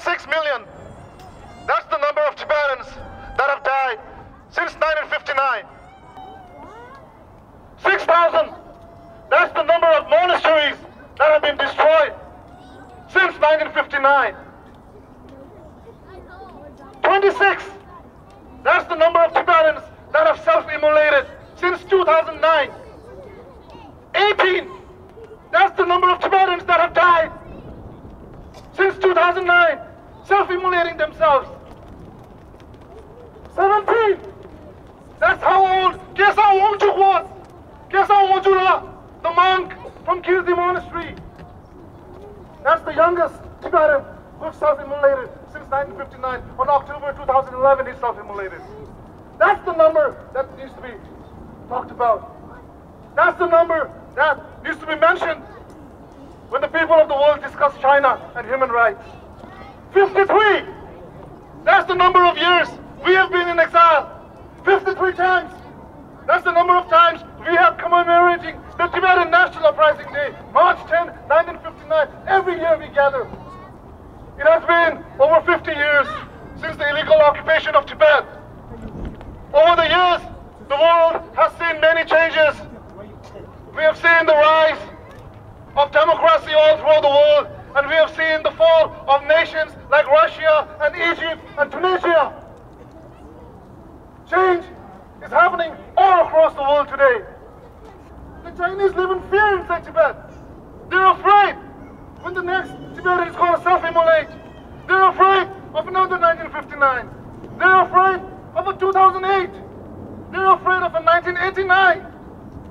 6 million. That's the number of Tibetans that have died since 1959. 6,000. That's the number of monasteries that have been destroyed since 1959. 26. That's the number of Tibetans that have self-immolated since 2009. 18. That's the number of Tibetans that have died since 2009, self-immolating themselves. 17. That's how old Kesa Wangchuk was. Kesa Wangchuk, the monk from Kirti Monastery. That's the youngest Tibetan who self-immolated since 1959. On October 2011, he self-immolated. That's the number that needs to be talked about. That's the number that needs to be mentioned when the people of the world discuss China and human rights. 53. That's the number of years we have been in exile. 53 times. That's the number of times we have commemorating the Tibetan National Uprising Day, March 10, 1959. Every year we gather. It has been over 50 years since the illegal occupation of Tibet. Over the years, the world has seen many changes. We have seen the rise of democracy all throughout the world, and we have seen the fall of nations like Russia and Egypt and Tunisia. Change is happening all across the world today. The Chinese live in fear inside Tibet. They're afraid when the next Tibetan is going to self-immolate. They're afraid of another 1959. They're afraid of a 2008. They're afraid of a 1989.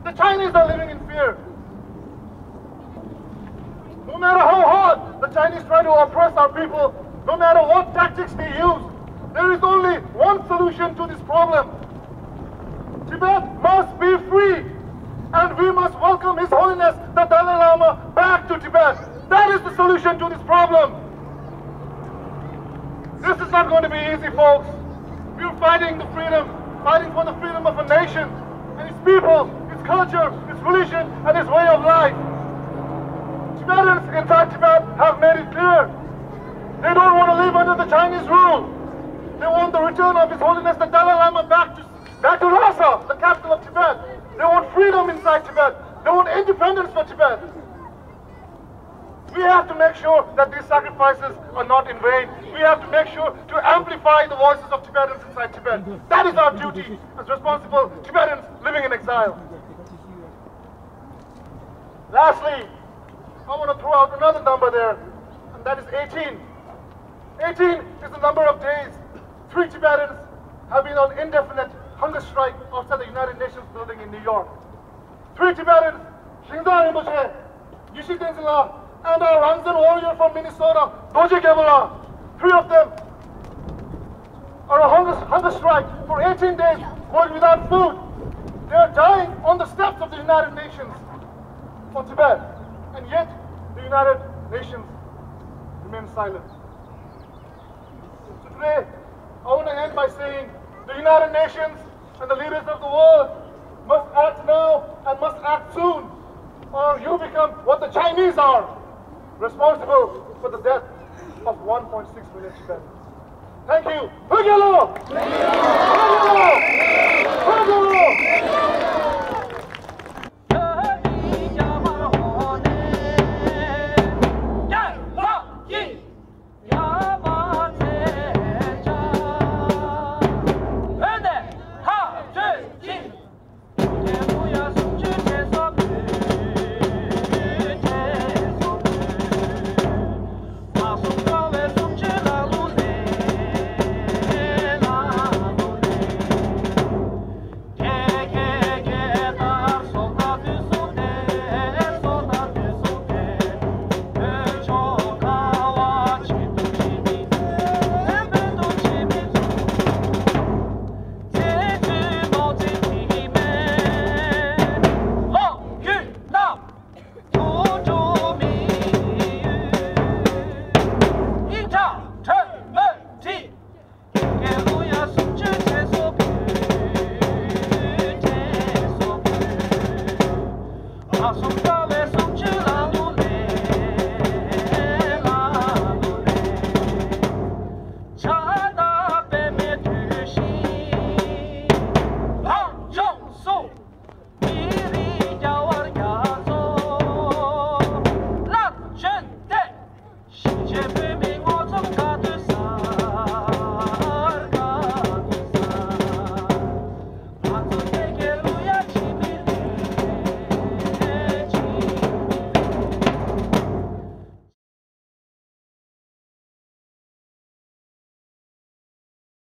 The Chinese are living in fear. No matter how hard the Chinese try to oppress our people, no matter what tactics they use, there is only one solution to this problem. Tibet must be free, and we must welcome His Holiness the Dalai Lama back to Tibet. That is the solution to this problem. This is not going to be easy, folks. We are fighting the freedom, fighting for the freedom of a nation and its people, its culture, its religion, and its way of life. Tibetans inside Tibet have made it clear. They don't want to live under the Chinese rule. They want the return of His Holiness the Dalai Lama back to Lhasa, the capital of Tibet. They want freedom inside Tibet. They want independence for Tibet. We have to make sure that these sacrifices are not in vain. We have to make sure to amplify the voices of Tibetans inside Tibet. That is our duty as responsible Tibetans living in exile. Lastly, I want to throw out another number there, and that is 18. 18 is the number of days 3 Tibetans have been on indefinite hunger strike outside the United Nations building in New York. 3 Tibetans, Shingda Rinpoche, Yishi Tenzin, and our Rangzan warrior from Minnesota, Doji Gebala. 3 of them are on hunger strike for 18 days, going without food. They are dying on the steps of the United Nations for Tibet, and yet the United Nations remain silent. So today, I want to end by saying the United Nations and the leaders of the world must act now and must act soon, or you become what the Chinese are, responsible for the death of 1.6 million Tibetans. Thank you.